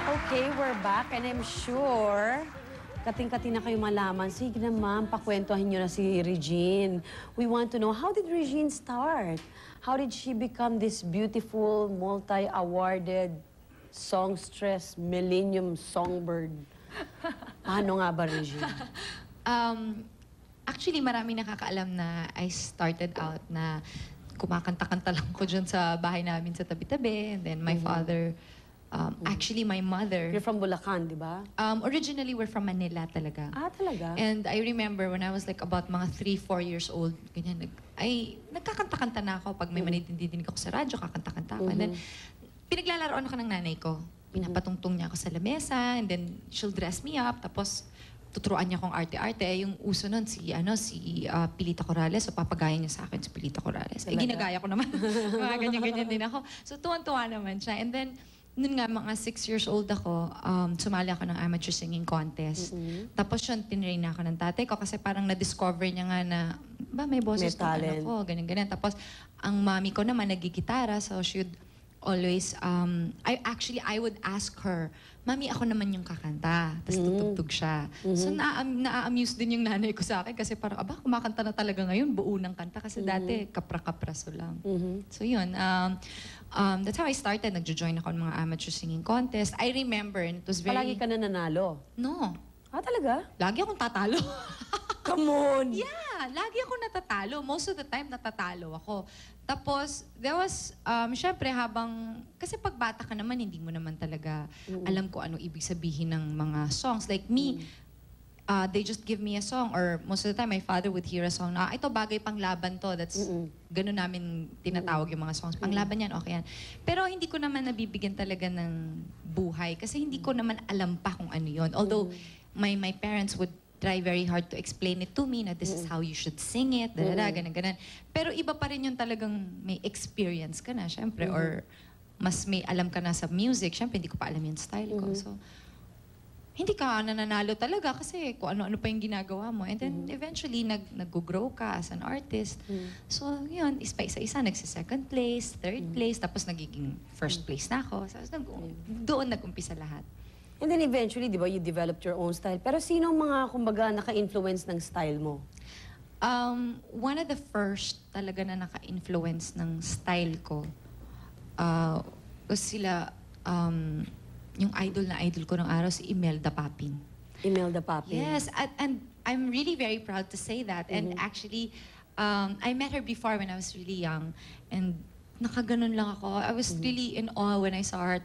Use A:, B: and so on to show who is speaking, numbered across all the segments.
A: Okay, we're back and I'm sure kating-kati na kayo malaman. Sige na ma'am, pakwentuhin nyo na si Regine. We want to know, how did Regine start? How did she become this beautiful, multi-awarded, songstress, millennium songbird? Paano nga ba, Regine?
B: Actually, marami nakakaalam na I started out na kumakanta-kanta lang ko dyan sa bahay namin sa tabi-tabi. And then my father, actually my mother.
A: You're from Bulacan, di ba?
B: Originally, we're from Manila talaga.
A: Ah, talaga?
B: And I remember when I was like about mga 3-4 years old, ganyan, nagkakanta-kanta na ako. Pag may manidinig ako sa radyo, kakanta-kanta ako. And then, pinaglalaroan ako ng nanay ko. Pinapatungtong niya ako sa lamesa, and then she'll dress me up, tapos tuturuan niya akong arte-arte. Yung uso nun, si Pilita Corrales, so papagaya niya sa akin si Pilita Corrales. Ginagaya ko naman. Mga ganyan-ganyan din ako. So tuwan-tuwa naman siya. And then, noon nga, mga 6 years old ako, sumali ako ng amateur singing contest. Tapos yun, tinrain na ako ng tatay ko kasi parang na-discover niya nga na, may boses tong anak ko, ganyan-ganyan. Tapos, ang mami ko naman nagigitara, so she'd always, I would ask her, Mami, ako naman yung kakanta. Tapos tutugtog siya. So na-amuse din yung nanay ko sa akin kasi parang, kumakanta na talaga ngayon, buo ng kanta. Kasi dati, kapra-kapraso lang. So yun, that's how I started. Nagjo-join ako ng mga amateur singing contest. I remember, and it was very...
A: Palagi ka na nanalo?
B: No.
A: Ah, talaga?
B: Lagi akong tatalo.
A: Come on!
B: Yeah, lagi ako natatalo. Most of the time, natatalo ako. Tapos, there was, syempre kasi pag bata ka naman, hindi mo naman talaga alam ko ano ibig sabihin ng mga songs. Like me, they just give me a song, or most of the time, my father would hear a song na, ito bagay pang laban to. That's, ganun namin tinatawag yung mga songs. Pang laban yan, okay yan. Pero hindi ko naman nabibigyan talaga ng buhay kasi hindi ko naman alam pa kung ano yun. Although, my parents would try very hard to explain it to me na this is how you should sing it, ganun. Pero iba pa rin yung talagang may experience ka na, syempre, or mas may alam ka na sa music. Syempre, hindi ko pa alam yung style ko. So, hindi ka nananalo talaga kasi kung ano-ano pa yung ginagawa mo. And then, eventually, nag-grow ka as an artist. So, yun, isa-isa, nagsi-second place, third place, tapos nagiging first place na ako. So, doon nag-umpisa lahat.
A: And then eventually, di ba, you developed your own style. Pero sino ang mga, kumbaga, naka-influence ng style mo?
B: One of the first talaga na naka-influence ng style ko was sila, yung idol ko ng araw, si Imelda Papin.
A: Imelda Papin?
B: Yes, and I'm really very proud to say that. And actually, I met her before when I was really young. And nakaganon lang ako. I was really in awe when I saw her.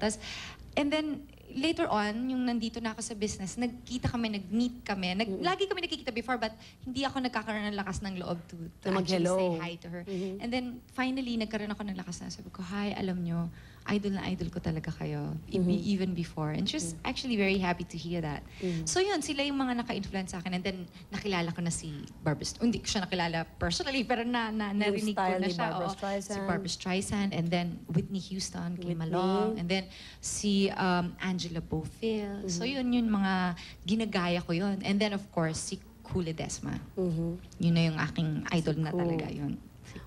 B: And then, later on, yung nandito na ako sa business, nagkita kami, nag-meet kami. Lagi kami nakikita before, but hindi ako nagkakaroon ng lakas ng loob to actually say hi to her. And then, finally, nagkaroon ako ng lakas na sabi ko, hi, alam nyo, idol na idol ko talaga kayo. Even before. And she was actually very happy to hear that. So yun, sila yung mga naka-influence sa akin. And then, nakilala ko na si Barbra Streisand. Hindi ko siya nakilala personally, pero narinig ko na siya. Si Barbra Streisand. And then, Whitney Houston came along. And then, si Angela Bofill. So yun mga ginagaya ko yun. And then, of course, si Cool Ledesma. Yun na yung aking idol na talaga yun.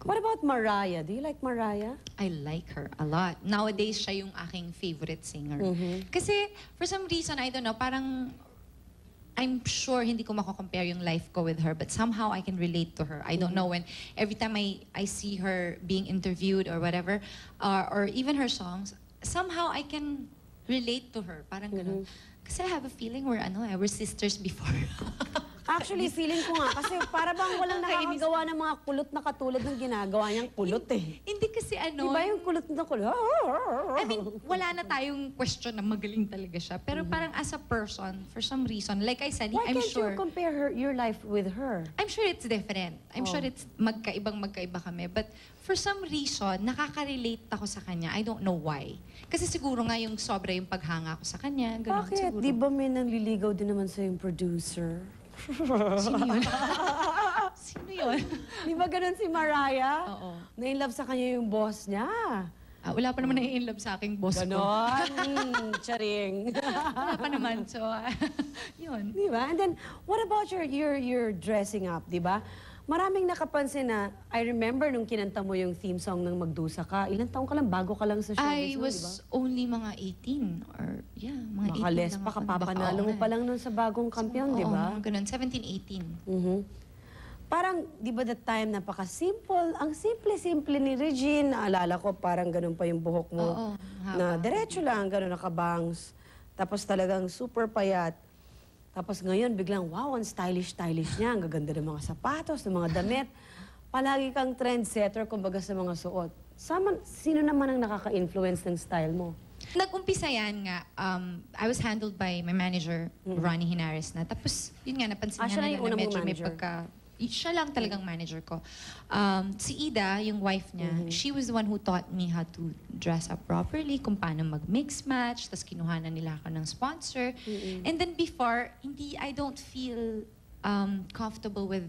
A: What about Mariah? Do you like Mariah?
B: I like her a lot. Nowadays, siya yung aking favorite singer. Kasi, for some reason, I don't know, parang, I'm sure hindi ko mako-compare yung life ko with her, but somehow I can relate to her. I don't know when, every time I see her being interviewed or whatever, or even her songs, somehow I can relate to her. Parang ganun. Kasi I have a feeling we're sisters before.
A: Actually, feeling ko nga, kasi para bang walang nakakagawa ng mga kulot na katulad ng ginagawa niyang kulot eh.
B: Hindi kasi
A: Diba yung kulot na kulot?
B: I mean, wala na tayong question na magaling talaga siya. Pero parang as a person, for some reason, like I said,
A: Why
B: I'm
A: can't
B: sure...
A: you compare your life with her?
B: I'm sure it's different. I'm sure it's magkaiba kami. But for some reason, nakaka-relate ako sa kanya. I don't know why. Kasi siguro nga yung sobra yung paghanga ko sa kanya. Ganun,
A: Bakit?
B: siguro.
A: Di ba may nanliligaw din naman sa yung producer?
B: Sino yun? Sino yun?
A: Di ba ganun si Mariah?
B: Oo.
A: Na-inlove sa kanya yung boss niya.
B: Wala pa naman na-in-love sa aking boss ko.
A: Ganon. Charing.
B: Wala pa naman. So, yun.
A: Di ba? And then, what about your dressing up, di ba? Maraming nakapansin na, I remember nung kinanta mo yung theme song ng Magdusa Ka, ilang taong ka lang, bago ka lang sa showbiz
B: I
A: mo, di ba?
B: was only mga 18 or mga 18
A: Makales
B: lang
A: pa,
B: ako.
A: kapapanalo mo pa lang nun sa bagong kampiyon, di ba?
B: Oo, ganun. 17, 18.
A: Mhm. Parang, di ba that time, napaka-simple. Ang simple-simple ni Regine. Naalala ko, parang ganun pa yung buhok mo.
B: Oo,
A: na
B: haba.
A: diretso lang, ganun nakabangs. Tapos talagang super payat. Tapos ngayon, biglang, wow, ang stylish-stylish niya. Ang gaganda ng mga sapatos, ng mga damit. Palagi kang trendsetter, kumbaga sa mga suot. Sino naman ang nakaka-influence ng style mo?
B: Nag-umpisa yan nga, I was handled by my manager, Ronnie Hinares na. Tapos, yun nga, napansin
A: siya na
B: niya
A: yung
B: na
A: unang
B: medyo
A: mong
B: may
A: manager?
B: siya lang talagang manager ko. Si Ida, yung wife niya, she was the one who taught me how to dress up properly, kung paano mag-mix match, tapos kinuhanan nila ako ng sponsor. And then before, I don't feel comfortable with,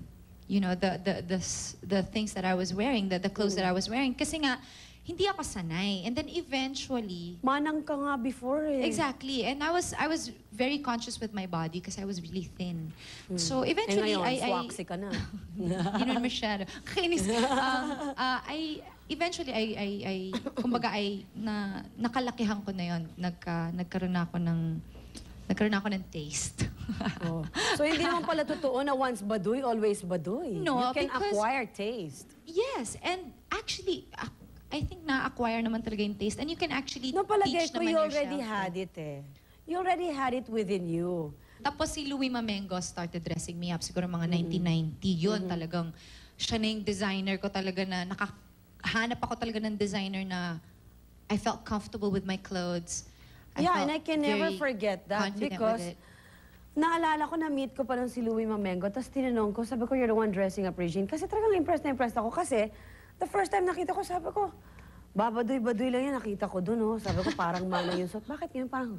B: you know, the things that I was wearing, the clothes that I was wearing. Kasi nga, hindi ako sanay. And then eventually,
A: Manang ka nga before eh.
B: exactly. And I was very conscious with my body because I was really thin. So
A: Eh
B: eventually,
A: ngayon,
B: I
A: swaksy ka na.
B: Hindi naman masyado. Kainis. Eventually, nakalakihan ko na yun. Nagkaroon ako ng taste.
A: Oh. So hindi naman pala totoo na once baduy, always baduy.
B: No,
A: You can
B: because-
A: acquire taste.
B: Yes, and actually, I think na-acquire naman talaga yung taste. And you can actually
A: No, palagay
B: teach
A: ko,
B: naman
A: you already
B: yourself.
A: had it eh. You already had it within you.
B: Tapos si Louie Mamengo started dressing me up siguro mga 1990. Yun talagang, siya na yung designer ko talaga na nakahanap ako talaga ng designer na I felt comfortable with my clothes.
A: Yeah,
B: felt
A: and I can never
B: very
A: forget that
B: confident
A: because
B: with it.
A: naalala ko na meet ko pa lang si Louie Mamengo, tapos tinanong ko, sabi ko, you're the one dressing up Regine. Kasi talagang impressed na impressed ako kasi the first time nakita ko, sabi ko, babadoy-badoy lang yan, nakita ko dun, oh. Sabi ko, parang manang yung suot. Bakit ngayon parang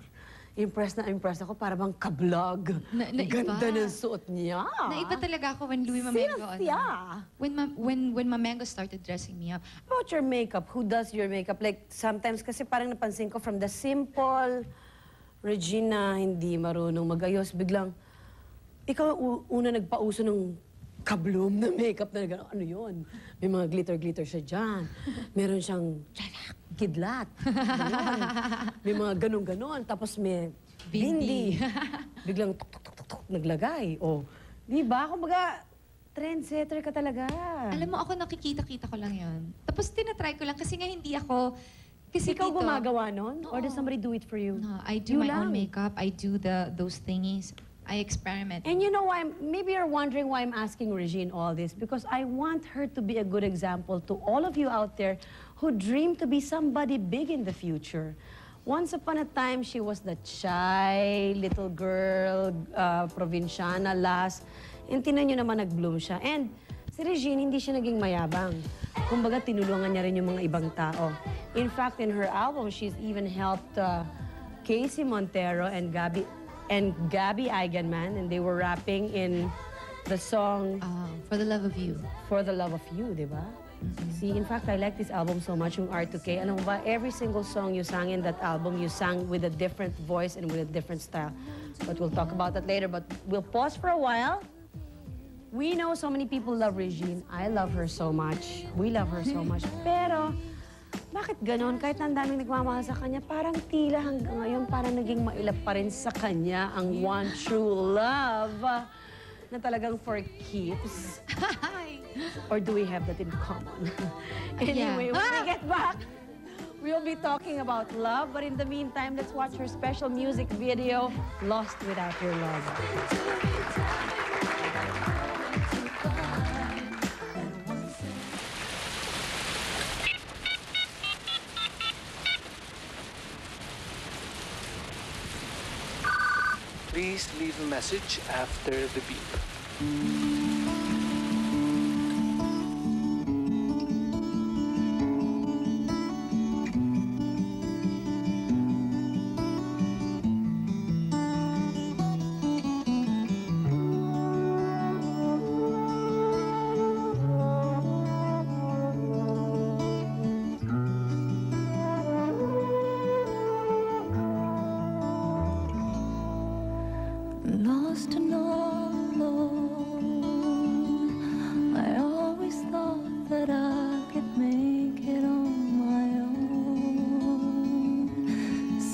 A: impressed ako, parang bang kablog.
B: Naiba.
A: Ganda ng suot niya.
B: Naiba talaga ako when Louie Mamengo.
A: Cynthia!
B: When Mamengo started dressing me up.
A: About your makeup, who does your makeup? Like, sometimes kasi parang napansin ko from the simple Regina, hindi marunong magayos, biglang, ikaw una nagpauso ng kabloom na makeup na gano'n. Ano yun? May mga glitter-glitter siya dyan. Meron siyang kidlat. Ganon. May mga ganon-ganon. Tapos may bindi. Biglang tuk-tuk-tuk-tuk naglagay. O, di ba? Kumbaga, trendsetter ka talaga.
B: Alam mo, ako nakikita-kita ko lang yun. Tapos tinatry ko lang kasi nga hindi ako... Kasi
A: Ikaw
B: dito,
A: gumagawa nun? Or does
B: Oo.
A: somebody do it for you?
B: No, I do
A: You
B: my
A: lang.
B: own makeup. I do those thingies. I experiment.
A: And you know why, maybe you're wondering why I'm asking Regine all this, because I want her to be a good example to all of you out there who dream to be somebody big in the future. Once upon a time, she was the shy little girl, provinciana last, and tinan nyo naman nag-bloom siya. And si Regine, hindi siya naging mayabang. Kumbaga, tinulungan niya rin yung mga ibang tao. In fact, in her album, she's even helped Casey Montero and Gabby Eigenman, and they were rapping in the song
B: For the Love of You.
A: For the Love of You, di ba? See, in fact, I like this album so much, yung R2K. Alam mo ba, every single song you sang in that album, you sang with a different voice and with a different style. But we'll talk about that later. But we'll pause for a while. We know so many people love Regine. I love her so much. We love her so much. Pero, bakit ganon? Kahit na ang daming nagmamahal sa kanya, parang tila hanggang ngayon, parang naging mailap pa rin sa kanya ang one true love na talagang for keeps. Or do we have that in common? Anyway, when we get back, we'll be talking about love. But in the meantime, let's watch her special music video, Lost Without Your Love.
C: Please leave a message after the beep.
D: Lost and all alone, I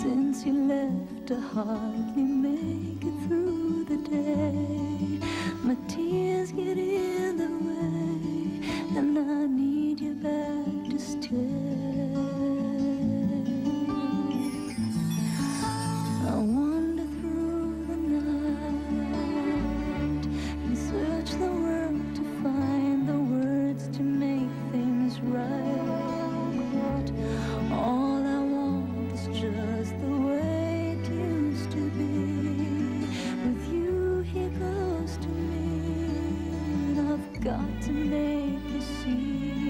D: Since you left, I hardly make it through the day. My tears get in the way, and I need you back to stay. I wander through the night and search the world to find the words to make things right. All I want is just the way it used to be. With you here close to me, and I've got to make you see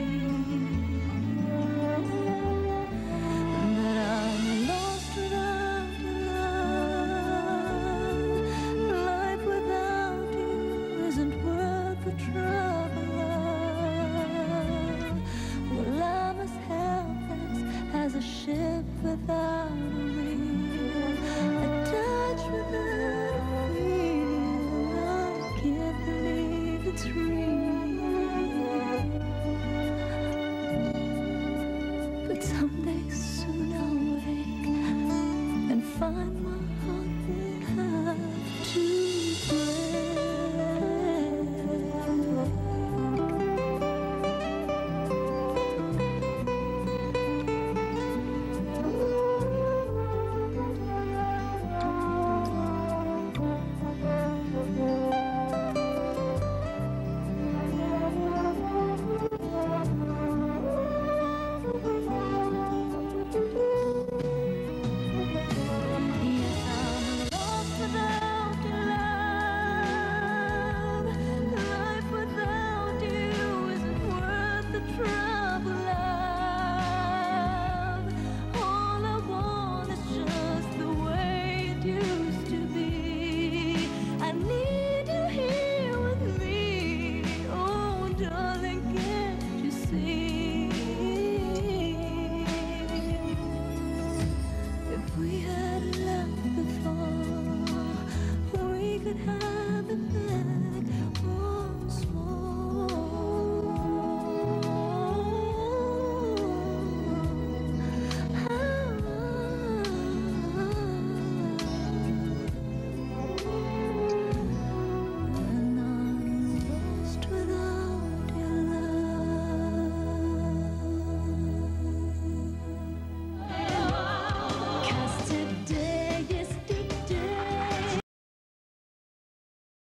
D: that I'm lost without your love. Life without you isn't worth the trouble of. Well, I'm as helpless as a ship without a wheel, a touch without a feel. I can't believe it's real. But someday soon I'll wake and find